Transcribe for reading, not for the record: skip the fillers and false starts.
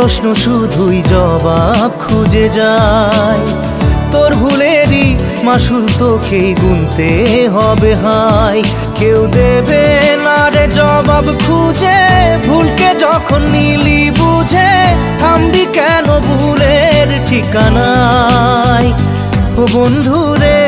প্রশ্ন শুধুই জবাব খুঁজে যায়। তোর ভুলেরই মাসুল তোকেই গুনতে হবে হায়। কেউ দেবে না রে জবাব খুঁজে, ভুলকে যখন নিলি বুঝে থামবি কেন ভুলের ঠিকানায়। ও বন্ধু রে